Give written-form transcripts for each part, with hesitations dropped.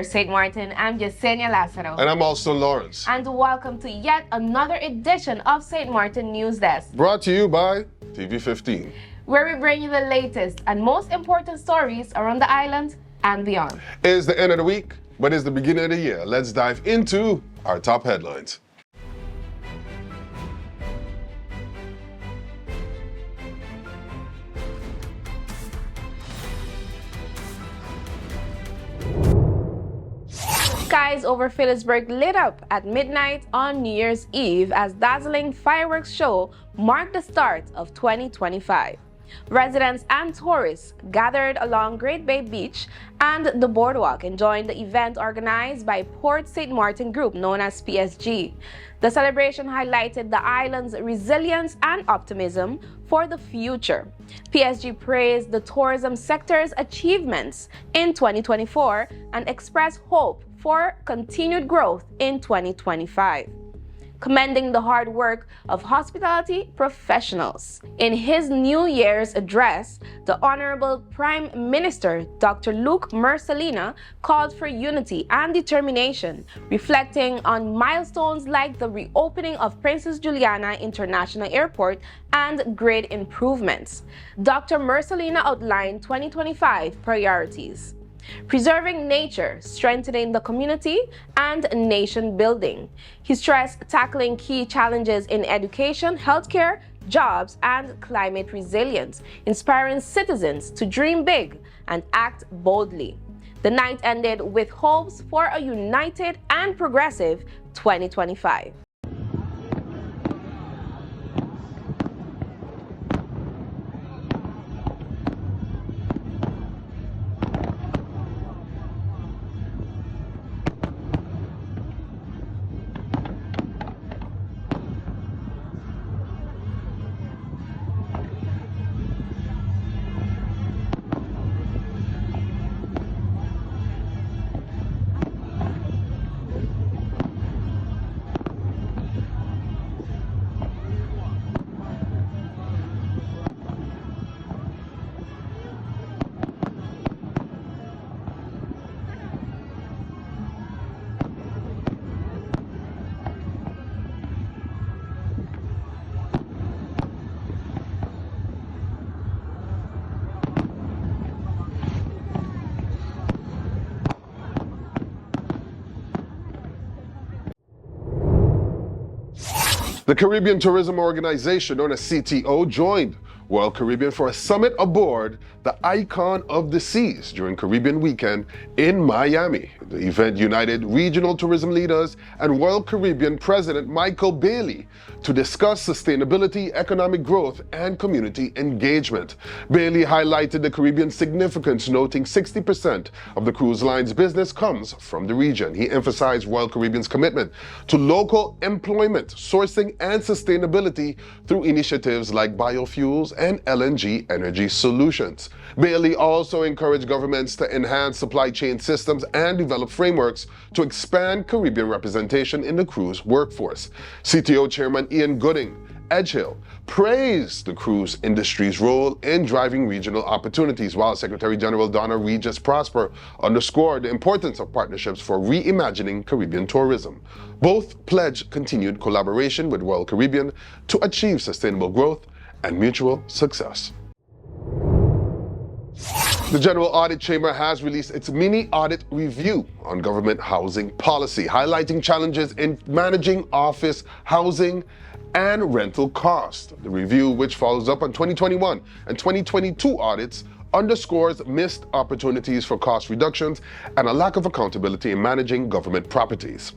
Dear St. Martin, I'm Yesenia Lazaro. And I'm also Lawrence. And welcome to yet another edition of St. Martin News Desk. Brought to you by TV15. Where we bring you the latest and most important stories around the island and beyond. It's the end of the week, but it's the beginning of the year. Let's dive into our top headlines. Skies over Phillipsburg lit up at midnight on New Year's Eve as dazzling fireworks show marked the start of 2025. Residents and tourists gathered along Great Bay Beach and the boardwalk enjoying the event organized by Port St. Martin Group known as PSG. The celebration highlighted the island's resilience and optimism for the future. PSG praised the tourism sector's achievements in 2024 and expressed hope for continued growth in 2025, commending the hard work of hospitality professionals. In his New Year's address, the Honorable Prime Minister, Dr. Luc Mercelina, called for unity and determination, reflecting on milestones like the reopening of Princess Juliana International Airport and grid improvements. Dr. Mercelina outlined 2025 priorities: preserving nature, strengthening the community, and nation building. He stressed tackling key challenges in education, healthcare, jobs, and climate resilience, inspiring citizens to dream big and act boldly. The night ended with hopes for a united and progressive 2025. The Caribbean Tourism Organization, known as CTO, joined Royal Caribbean for a summit aboard the Icon of the Seas during Caribbean Weekend in Miami. The event united regional tourism leaders and Royal Caribbean President Michael Bailey to discuss sustainability, economic growth, and community engagement. Bailey highlighted the Caribbean's significance, noting 60% of the cruise line's business comes from the region. He emphasized Royal Caribbean's commitment to local employment, sourcing, and sustainability through initiatives like biofuels and LNG energy solutions. Bailey also encouraged governments to enhance supply chain systems and develop frameworks to expand Caribbean representation in the cruise workforce. CTO Chairman Ian Gooding Edgehill praised the cruise industry's role in driving regional opportunities, while Secretary General Donna Regis Prosper underscored the importance of partnerships for reimagining Caribbean tourism. Both pledged continued collaboration with Royal Caribbean to achieve sustainable growth and mutual success. The General Audit Chamber has released its mini audit review on government housing policy, highlighting challenges in managing office housing and rental costs. The review, which follows up on 2021 and 2022 audits, underscores missed opportunities for cost reductions and a lack of accountability in managing government properties.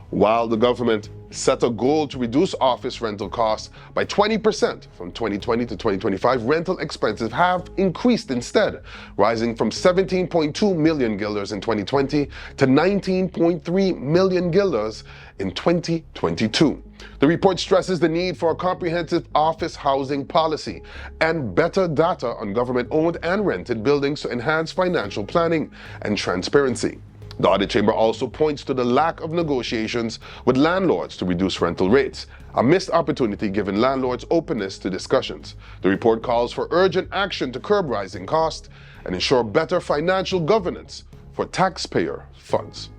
While the government set a goal to reduce office rental costs by 20% from 2020 to 2025, rental expenses have increased instead, rising from 17.2 million guilders in 2020 to 19.3 million guilders in 2022. The report stresses the need for a comprehensive office housing policy and better data on government-owned and rented buildings to enhance financial planning and transparency. The Audit Chamber also points to the lack of negotiations with landlords to reduce rental rates, a missed opportunity given landlords' openness to discussions. The report calls for urgent action to curb rising costs and ensure better financial governance for for taxpayer funds.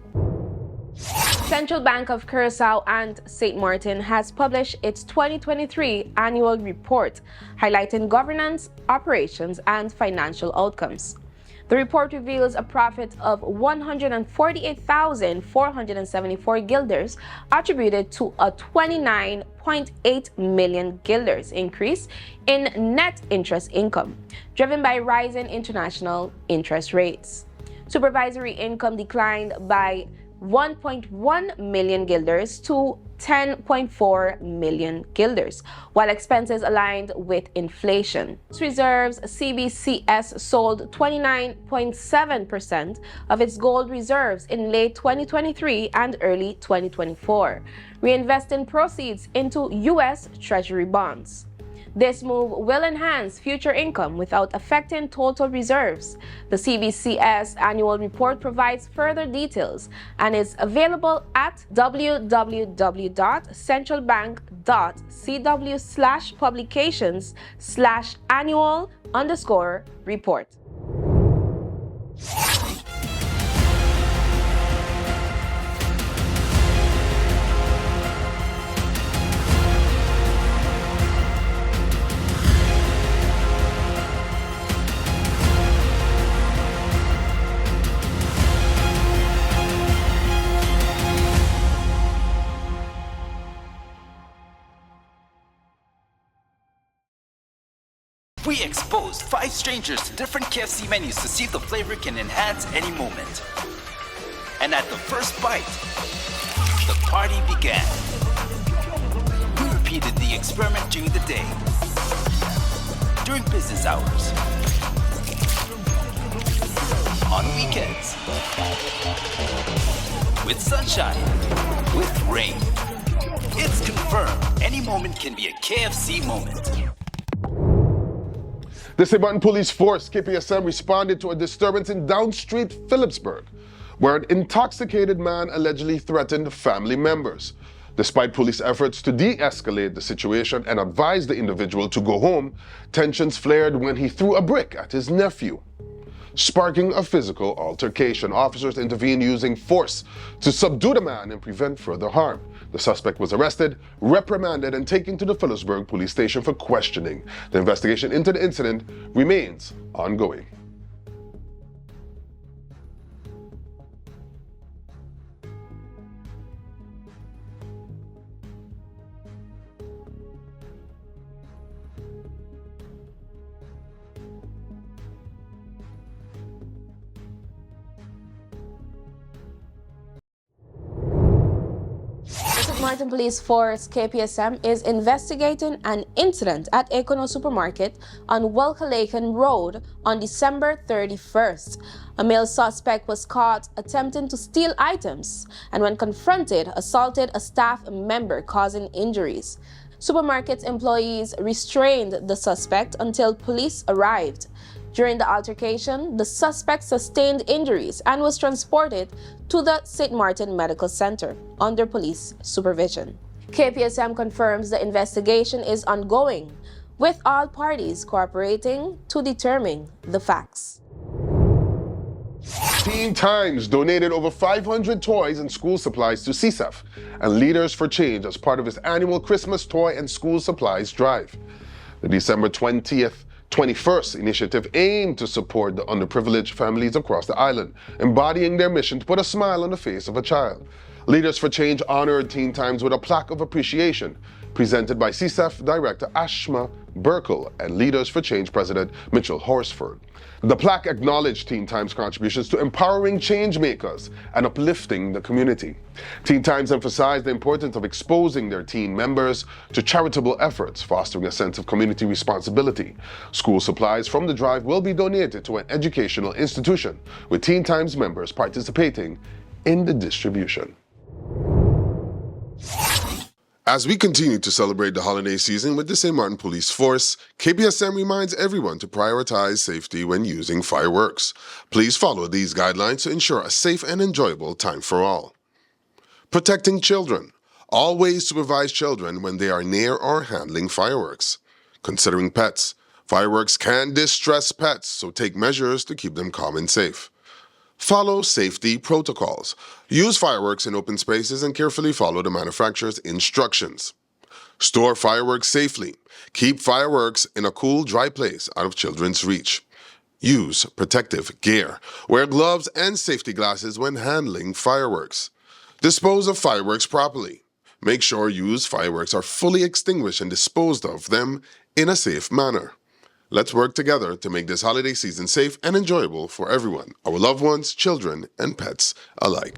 Central Bank of Curaçao and St. Martin has published its 2023 annual report, highlighting governance, operations, and financial outcomes. The report reveals a profit of 148,474 guilders attributed to a 29.8 million guilders increase in net interest income, driven by rising international interest rates. Supervisory income declined by 1.1 million guilders to 10.4 million guilders, while expenses aligned with inflation. Reserves, CBCS sold 29.7% of its gold reserves in late 2023 and early 2024, reinvesting proceeds into U.S. Treasury bonds. This move will enhance future income without affecting total reserves. The CBCS annual report provides further details and is available at www.centralbank.cw/publications/annual_report. We exposed 5 strangers to different KFC menus to see if the flavor can enhance any moment. And at the first bite, the party began. We repeated the experiment during the day, during business hours, on weekends, with sunshine, with rain. It's confirmed any moment can be a KFC moment. The St.Martin Police Force, KPSM, responded to a disturbance in Downstreet, Phillipsburg, where an intoxicated man allegedly threatened family members. Despite police efforts to de-escalate the situation and advise the individual to go home, tensions flared when he threw a brick at his nephew, sparking a physical altercation. Officers intervened using force to subdue the man and prevent further harm. The suspect was arrested, reprimanded, and taken to the Phillipsburg police station for questioning. The investigation into the incident remains ongoing. St.Martin Police Force KPSM is investigating an incident at Econo Supermarket on Welkalaken Road on December 31st. A male suspect was caught attempting to steal items and when confronted, assaulted a staff member, causing injuries. Supermarket employees restrained the suspect until police arrived. During the altercation, the suspect sustained injuries and was transported to the St. Martin Medical Center under police supervision. KPSM confirms the investigation is ongoing, with all parties cooperating to determine the facts. Teen Times donated over 500 toys and school supplies to CSEF and Leaders for Change as part of its annual Christmas toy and school supplies drive. The December 21st initiative aimed to support the underprivileged families across the island, embodying their mission to put a smile on the face of a child. Leaders for Change honored Teen Times with a plaque of appreciation presented by CSEF Director Ashma Burkle and Leaders for Change President Mitchell Horsford. The plaque acknowledged Teen Times' contributions to empowering change makers and uplifting the community. Teen Times emphasized the importance of exposing their teen members to charitable efforts, fostering a sense of community responsibility. School supplies from the drive will be donated to an educational institution, with Teen Times members participating in the distribution. As we continue to celebrate the holiday season with the St. Martin Police Force, KPSM reminds everyone to prioritize safety when using fireworks. Please follow these guidelines to ensure a safe and enjoyable time for all. Protecting children. Always supervise children when they are near or handling fireworks. Considering pets. Fireworks can distress pets, so take measures to keep them calm and safe. Follow safety protocols. Use fireworks in open spaces and carefully follow the manufacturer's instructions. Store fireworks safely. Keep fireworks in a cool, dry place out of children's reach. Use protective gear. Wear gloves and safety glasses when handling fireworks. Dispose of fireworks properly. Make sure used fireworks are fully extinguished and disposed of them in a safe manner. Let's work together to make this holiday season safe and enjoyable for everyone, our loved ones, children, and pets alike.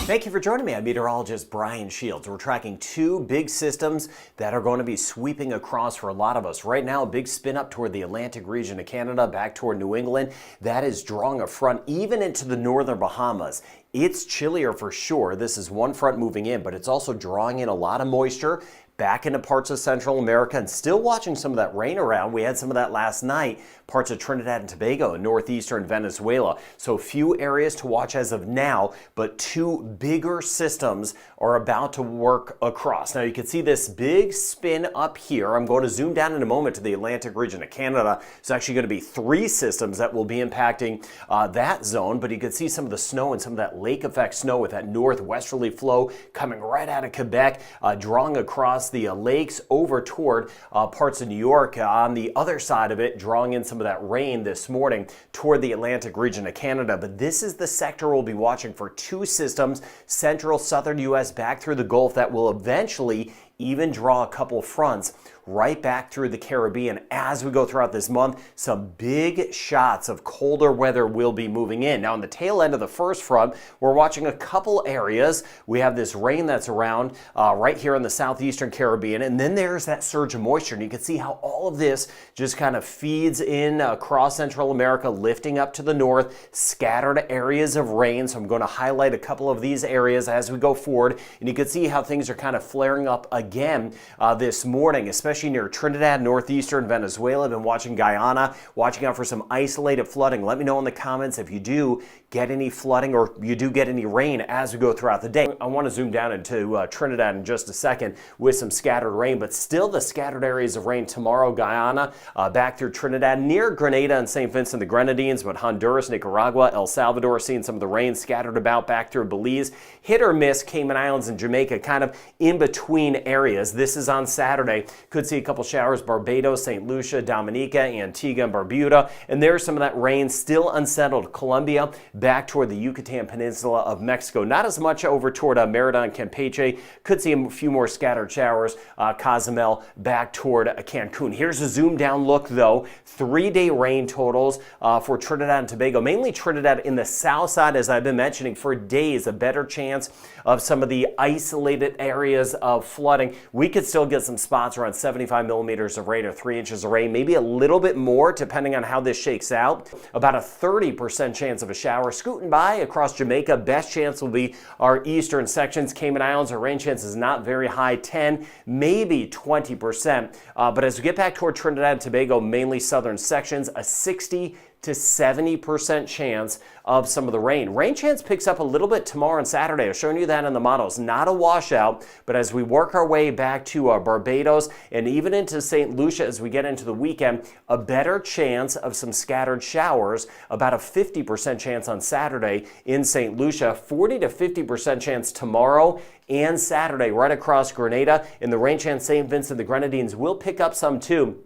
Thank you for joining me. I'm meteorologist Brian Shields. We're tracking two big systems that are going to be sweeping across for a lot of us. Right now, a big spin up toward the Atlantic region of Canada, back toward New England. That is drawing a front even into the northern Bahamas. It's chillier for sure. This is one front moving in, but it's also drawing in a lot of moisture back into parts of Central America and still watching some of that rain around. We had some of that last night, parts of Trinidad and Tobago and northeastern Venezuela. So few areas to watch as of now, but two bigger systems are about to work across. Now you can see this big spin up here. I'm going to zoom down in a moment to the Atlantic region of Canada. It's actually going to be three systems that will be impacting that zone, but you can see some of the snow and some of that lake effect snow with that northwesterly flow coming right out of Quebec, drawing across the lakes over toward parts of New York. On the other side of it, drawing in some of that rain this morning toward the Atlantic region of Canada. But this is the sector we'll be watching for two systems, central southern U.S. back through the Gulf, that will eventually even draw a couple fronts right back through the Caribbean. As we go throughout this month, some big shots of colder weather will be moving in. Now, on the tail end of the first front, we're watching a couple areas. We have this rain that's around right here in the southeastern Caribbean, and then there's that surge of moisture. And you can see how all of this just kind of feeds in across Central America, lifting up to the north, scattered areas of rain. So I'm going to highlight a couple of these areas as we go forward. And you can see how things are kind of flaring up again this morning, especially near Trinidad, northeastern Venezuela. I've been watching Guyana, watching out for some isolated flooding. Let me know in the comments if you do get any flooding or you do get any rain as we go throughout the day. I want to zoom down into Trinidad in just a second with some scattered rain, but still the scattered areas of rain tomorrow. Guyana, back through Trinidad, near Grenada and St. Vincent the Grenadines, but Honduras, Nicaragua, El Salvador seeing some of the rain scattered about back through Belize. Hit or miss Cayman Islands and Jamaica, kind of in between areas. This is on Saturday. Could see a couple showers, Barbados, St. Lucia, Dominica, Antigua, and Barbuda. And there's some of that rain still unsettled. Colombia, back toward the Yucatan Peninsula of Mexico. Not as much over toward Merida and Campeche. Could see a few more scattered showers. Cozumel, back toward Cancun. Here's a zoom down look, though. 3-day rain totals for Trinidad and Tobago. Mainly Trinidad in the south side, as I've been mentioning, for days. A better chance of some of the isolated areas of flooding. We could still get some spots around 75 millimeters of rain or 3 inches of rain, maybe a little bit more depending on how this shakes out. About a 30% chance of a shower scooting by across Jamaica. Best chance will be our eastern sections. Cayman Islands, our rain chance is not very high, 10, maybe 20%. But as we get back toward Trinidad and Tobago, mainly southern sections, a 60 to 70% chance of some of the rain. Rain chance picks up a little bit tomorrow and Saturday. I've shown you that in the models. Not a washout, but as we work our way back to Barbados and even into St. Lucia as we get into the weekend, a better chance of some scattered showers, about a 50% chance on Saturday in St. Lucia, 40 to 50% chance tomorrow and Saturday right across Grenada. And the rain chance, St. Vincent the Grenadines will pick up some too.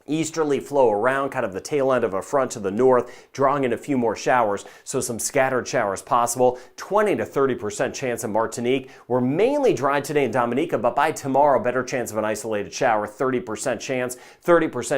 Easterly flow around kind of the tail end of a front to the north, drawing in a few more showers, so some scattered showers possible. 20 to 30% chance in Martinique. We're mainly dry today in Dominica, but by tomorrow, better chance of an isolated shower. 30%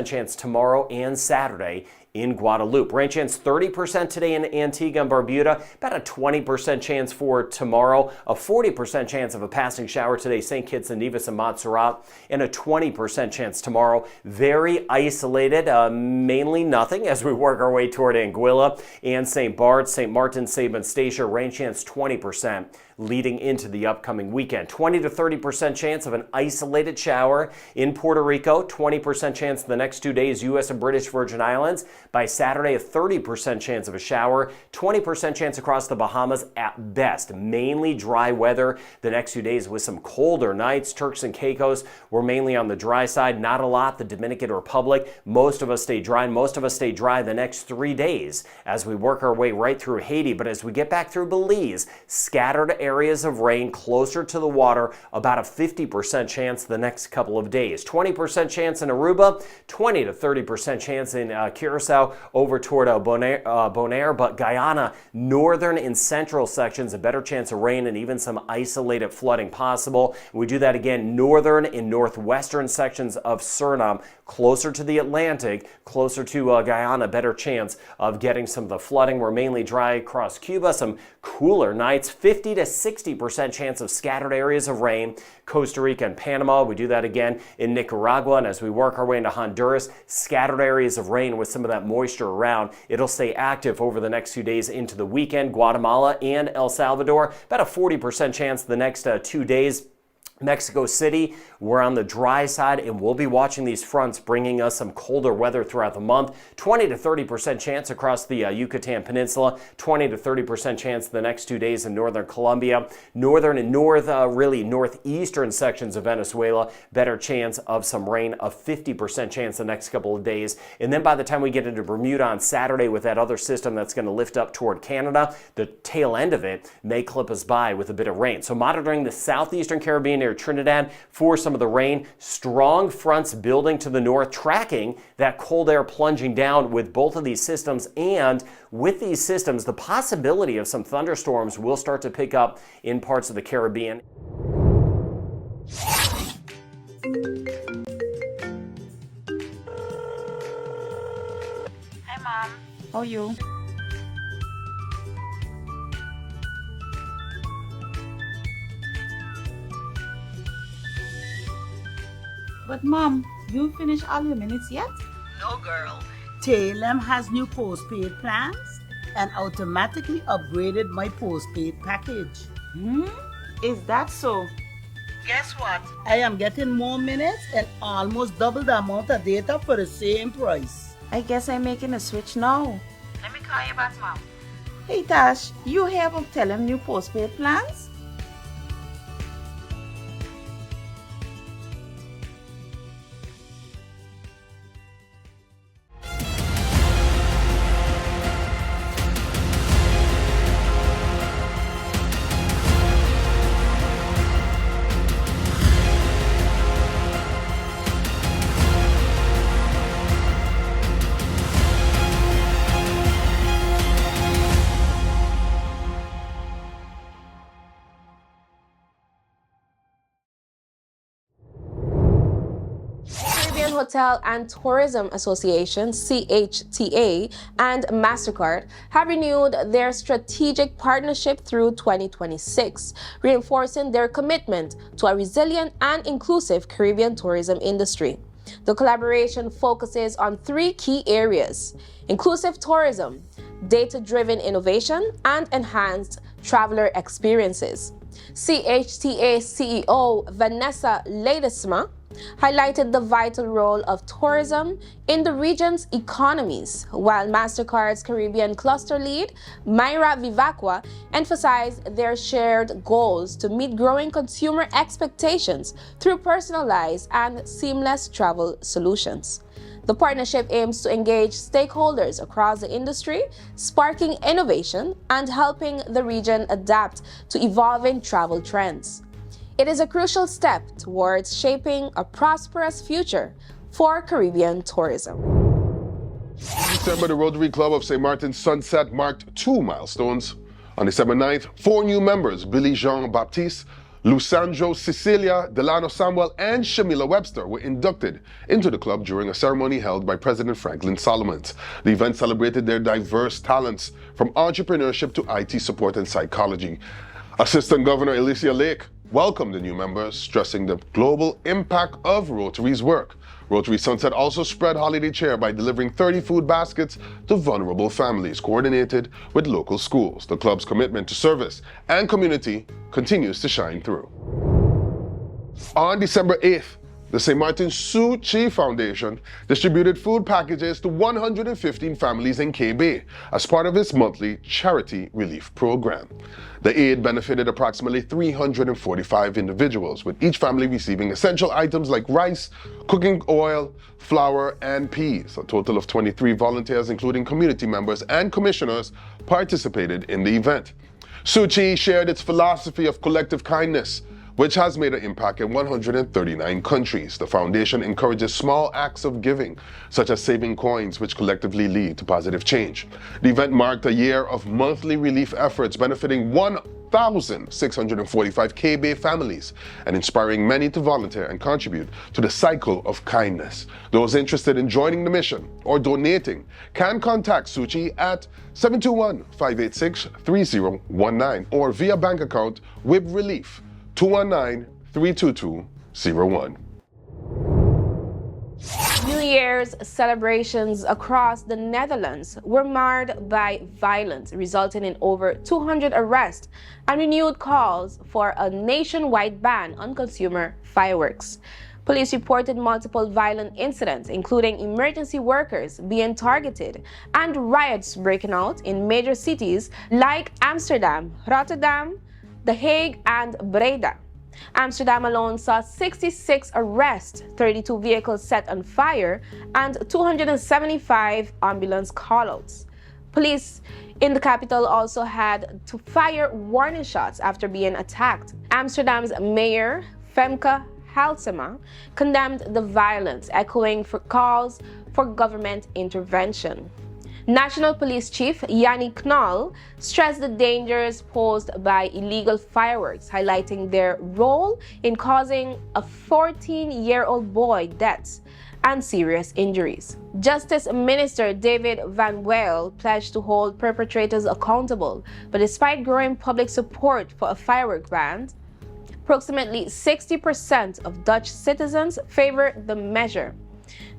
chance tomorrow and Saturday in Guadeloupe. Rain chance 30% today in Antigua and Barbuda, about a 20% chance for tomorrow, a 40% chance of a passing shower today, St. Kitts and Nevis and Montserrat, and a 20% chance tomorrow. Very isolated, mainly nothing as we work our way toward Anguilla and St. Bart's, St. Martin, Saban Statia, rain chance 20%. Leading into the upcoming weekend. 20 to 30% chance of an isolated shower in Puerto Rico, 20% chance the next 2 days, U.S. and British Virgin Islands. By Saturday, a 30% chance of a shower, 20% chance across the Bahamas at best. Mainly dry weather the next 2 days with some colder nights. Turks and Caicos, we're mainly on the dry side, not a lot. The Dominican Republic, most of us stay dry, and most of us stay dry the next 3 days as we work our way right through Haiti. But as we get back through Belize, scattered areas of rain closer to the water, about a 50% chance the next couple of days. 20% chance in Aruba, 20 to 30% chance in Curacao over toward Bonaire, but Guyana, northern and central sections, a better chance of rain and even some isolated flooding possible. We do that again, northern and northwestern sections of Suriname, closer to the Atlantic, closer to Guyana, better chance of getting some of the flooding. We're mainly dry across Cuba, some cooler nights, 50 to 60% chance of scattered areas of rain. Costa Rica and Panama, we do that again in Nicaragua, and as we work our way into Honduras, scattered areas of rain with some of that moisture around. It'll stay active over the next few days into the weekend. Guatemala and El Salvador, about a 40% chance the next 2 days. Mexico City, we're on the dry side and we'll be watching these fronts bringing us some colder weather throughout the month. 20 to 30% chance across the Yucatan Peninsula, 20 to 30% chance the next 2 days in northern Colombia, northern and really northeastern sections of Venezuela, better chance of some rain, a 50% chance the next couple of days. And then by the time we get into Bermuda on Saturday with that other system that's going to lift up toward Canada, the tail end of it may clip us by with a bit of rain. So monitoring the southeastern Caribbean near Trinidad for some of the rain. Strong fronts building to the north, tracking that cold air plunging down with both of these systems. And with these systems, the possibility of some thunderstorms will start to pick up in parts of the Caribbean. Hi, Mom. How are you? But Mom, you finished all your minutes yet? No, girl. TLM has new postpaid plans and automatically upgraded my postpaid package. Is that so? Guess what? I am getting more minutes and almost double the amount of data for the same price. I guess I'm making a switch now. Let me call you back, Mom. Hey Tash, you have TLM new postpaid plans? Hotel and Tourism Association, CHTA, and MasterCard have renewed their strategic partnership through 2026, reinforcing their commitment to a resilient and inclusive Caribbean tourism industry. The collaboration focuses on 3 key areas: inclusive tourism, data-driven innovation, and enhanced traveler experiences. CHTA CEO Vanessa Ledesma highlighted the vital role of tourism in the region's economies, while MasterCard's Caribbean cluster lead, Myra Vivacqua, emphasized their shared goals to meet growing consumer expectations through personalized and seamless travel solutions. The partnership aims to engage stakeholders across the industry, sparking innovation and helping the region adapt to evolving travel trends. It is a crucial step towards shaping a prosperous future for Caribbean tourism. In December, the Rotary Club of St. Martin Sunset marked 2 milestones. On December 9th, 4 new members, Billy Jean Baptiste, Lusandro Cecilia, Delano Samuel, and Shamila Webster were inducted into the club during a ceremony held by President Franklin Solomons. The event celebrated their diverse talents, from entrepreneurship to IT support and psychology. Assistant Governor Alicia Lake welcomed the new members, stressing the global impact of Rotary's work. Rotary Sunset also spread holiday cheer by delivering 30 food baskets to vulnerable families, coordinated with local schools. The club's commitment to service and community continues to shine through. On December 8th, the St. Martin Sue Chi Foundation distributed food packages to 115 families in KB as part of its monthly charity relief program. The aid benefited approximately 345 individuals, with each family receiving essential items like rice, cooking oil, flour, and peas. A total of 23 volunteers, including community members and commissioners, participated in the event. Sue Chi shared its philosophy of collective kindness, which has made an impact in 139 countries. The foundation encourages small acts of giving, such as saving coins, which collectively lead to positive change. The event marked a year of monthly relief efforts benefiting 1,645 KB families and inspiring many to volunteer and contribute to the cycle of kindness. Those interested in joining the mission or donating can contact Suchi at 721-586-3019 or via bank account WIB Relief 219-322-01. New Year's celebrations across the Netherlands were marred by violence, resulting in over 200 arrests and renewed calls for a nationwide ban on consumer fireworks. Police reported multiple violent incidents, including emergency workers being targeted and riots breaking out in major cities like Amsterdam, Rotterdam, The Hague, and Breda. Amsterdam alone saw 66 arrests, 32 vehicles set on fire, and 275 ambulance callouts. Police in the capital also had to fire warning shots after being attacked. Amsterdam's mayor, Femke Halsema, condemned the violence, echoing for calls for government intervention. National Police Chief Yanni Knol stressed the dangers posed by illegal fireworks, highlighting their role in causing a 14-year-old boy deaths and serious injuries. Justice Minister David Van Weel pledged to hold perpetrators accountable, but despite growing public support for a firework ban, approximately 60% of Dutch citizens favor the measure.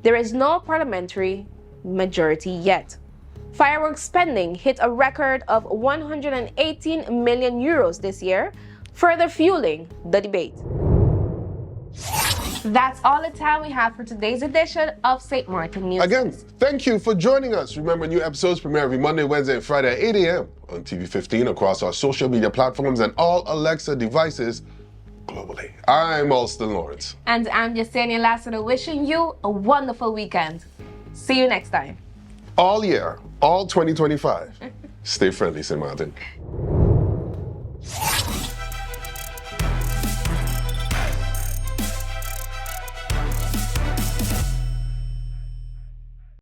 There is no parliamentary majority yet. Fireworks spending hit a record of 118 million euros this year, further fueling the debate. That's all the time we have for today's edition of St. Martin News. Again, thank you for joining us. Remember, new episodes premiere every Monday, Wednesday, and Friday at 8 a.m. on TV 15 across our social media platforms and all Alexa devices globally. I'm Alston Lawrence. And I'm Yesenia Lassiter, wishing you a wonderful weekend. See you next time. All year, all 2025. Stay friendly, St. Martin.